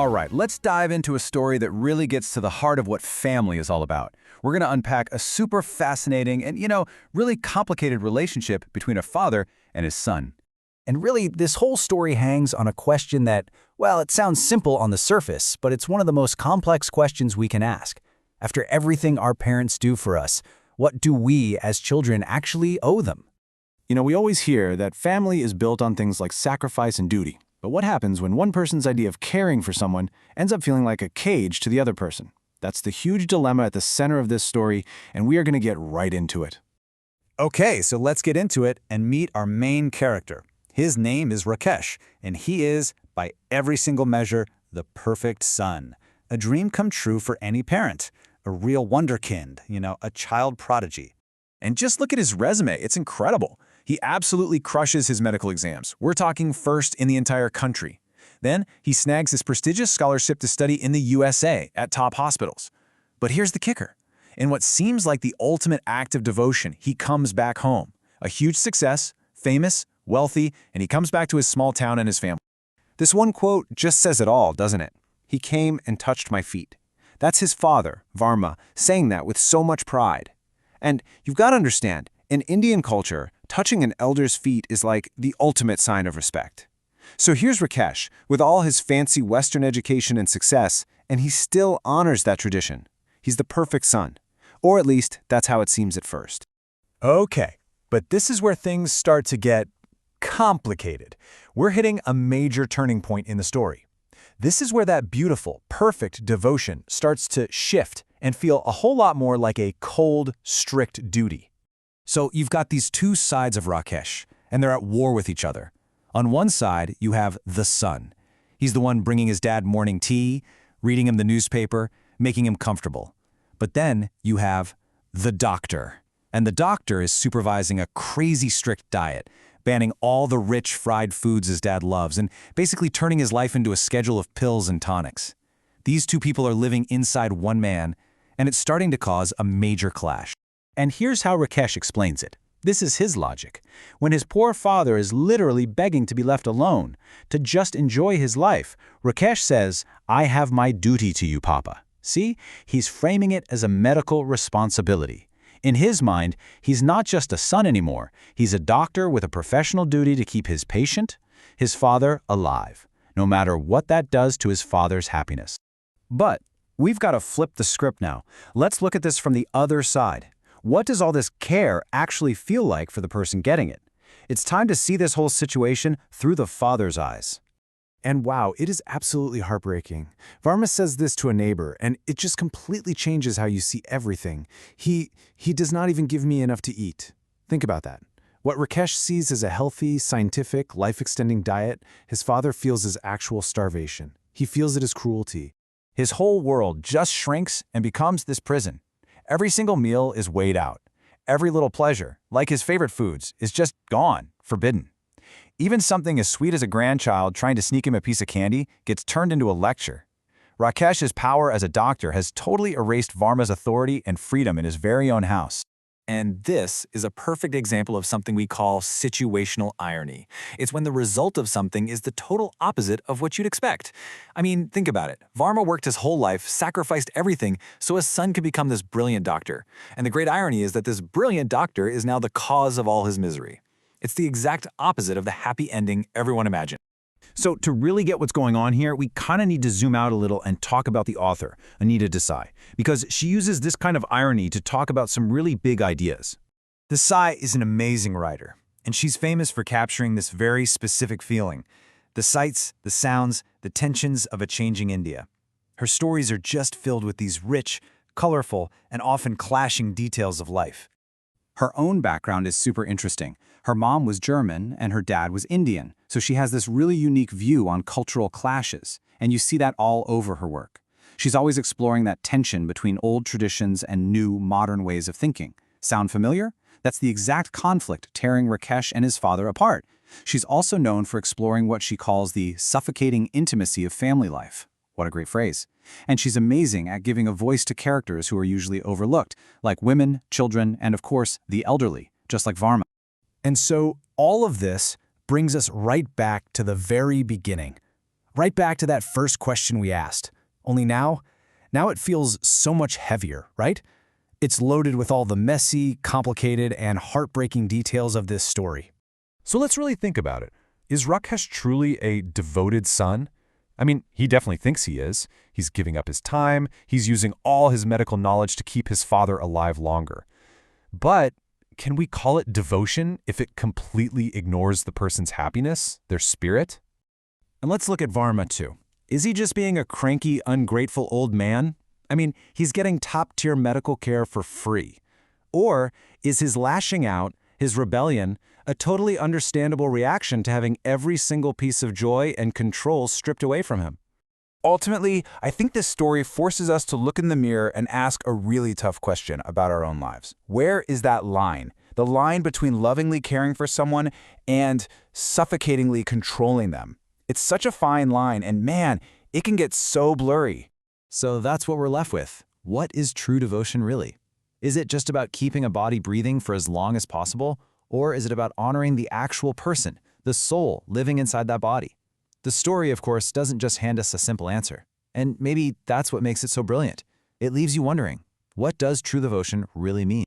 All right, let's dive into a story that really gets to the heart of what family is all about. We're going to unpack a super fascinating and, really complicated relationship between a father and his son. And really, this whole story hangs on a question that, well, it sounds simple on the surface, but it's one of the most complex questions we can ask. After everything our parents do for us, what do we as children actually owe them? We always hear that family is built on things like sacrifice and duty. But what happens when one person's idea of caring for someone ends up feeling like a cage to the other person? That's the huge dilemma at the center of this story, and we are going to get right into it. Okay, so let's get into it and meet our main character. His name is Rakesh, and he is, by every single measure, the perfect son. A dream come true for any parent. A real wonderkind, a child prodigy. And just look at his resume, it's incredible. He absolutely crushes his medical exams. We're talking first in the entire country. Then he snags his prestigious scholarship to study in the USA at top hospitals. But here's the kicker. In what seems like the ultimate act of devotion, he comes back home. A huge success, famous, wealthy, and he comes back to his small town and his family. This one quote just says it all, doesn't it? He came and touched my feet. That's his father, Varma, saying that with so much pride. And you've got to understand, in Indian culture, touching an elder's feet is like the ultimate sign of respect. So here's Rakesh, with all his fancy Western education and success, and he still honors that tradition. He's the perfect son. Or at least, that's how it seems at first. Okay, but this is where things start to get complicated. We're hitting a major turning point in the story. This is where that beautiful, perfect devotion starts to shift and feel a whole lot more like a cold, strict duty. So you've got these two sides of Rakesh, and they're at war with each other. On one side, you have the son. He's the one bringing his dad morning tea, reading him the newspaper, making him comfortable. But then you have the doctor. And the doctor is supervising a crazy strict diet, banning all the rich fried foods his dad loves, and basically turning his life into a schedule of pills and tonics. These two people are living inside one man, and it's starting to cause a major clash. And here's how Rakesh explains it. This is his logic. When his poor father is literally begging to be left alone, to just enjoy his life, Rakesh says, "I have my duty to you, Papa." See, he's framing it as a medical responsibility. In his mind, he's not just a son anymore. He's a doctor with a professional duty to keep his patient, his father, alive, no matter what that does to his father's happiness. But we've got to flip the script now. Let's look at this from the other side. What does all this care actually feel like for the person getting it? It's time to see this whole situation through the father's eyes. And wow, it is absolutely heartbreaking. Varma says this to a neighbor, and it just completely changes how you see everything. He does not even give me enough to eat. Think about that. What Rakesh sees as a healthy, scientific, life-extending diet, his father feels as actual starvation. He feels it as cruelty. His whole world just shrinks and becomes this prison. Every single meal is weighed out. Every little pleasure, like his favorite foods, is just gone, forbidden. Even something as sweet as a grandchild trying to sneak him a piece of candy gets turned into a lecture. Rakesh's power as a doctor has totally erased Varma's authority and freedom in his very own house. And this is a perfect example of something we call situational irony. It's when the result of something is the total opposite of what you'd expect. I mean, think about it. Varma worked his whole life, sacrificed everything, so his son could become this brilliant doctor. And the great irony is that this brilliant doctor is now the cause of all his misery. It's the exact opposite of the happy ending everyone imagined. So to really get what's going on here, we kind of need to zoom out a little and talk about the author, Anita Desai, because she uses this kind of irony to talk about some really big ideas. Desai is an amazing writer, and she's famous for capturing this very specific feeling, the sights, the sounds, the tensions of a changing India. Her stories are just filled with these rich, colorful, and often clashing details of life. Her own background is super interesting. Her mom was German and her dad was Indian, so she has this really unique view on cultural clashes, and you see that all over her work. She's always exploring that tension between old traditions and new, modern ways of thinking. Sound familiar? That's the exact conflict tearing Rakesh and his father apart. She's also known for exploring what she calls the suffocating intimacy of family life. What a great phrase. And she's amazing at giving a voice to characters who are usually overlooked, like women, children, and of course, the elderly, just like Varma. And so all of this brings us right back to the very beginning. right back to that first question we asked. Only now it feels so much heavier, right? It's loaded with all the messy, complicated, and heartbreaking details of this story. So let's really think about it. Is Rakesh truly a devoted son? I mean, he definitely thinks he is. He's giving up his time. He's using all his medical knowledge to keep his father alive longer. But can we call it devotion if it completely ignores the person's happiness, their spirit? And let's look at Varma too. Is he just being a cranky, ungrateful old man? I mean, he's getting top-tier medical care for free. Or is his lashing out, his rebellion, a totally understandable reaction to having every single piece of joy and control stripped away from him? Ultimately, I think this story forces us to look in the mirror and ask a really tough question about our own lives. Where is that line? The line between lovingly caring for someone and suffocatingly controlling them. It's such a fine line, and man, it can get so blurry. So that's what we're left with. What is true devotion really? Is it just about keeping a body breathing for as long as possible? Or is it about honoring the actual person, the soul living inside that body? The story, of course, doesn't just hand us a simple answer. And maybe that's what makes it so brilliant. It leaves you wondering, what does true devotion really mean?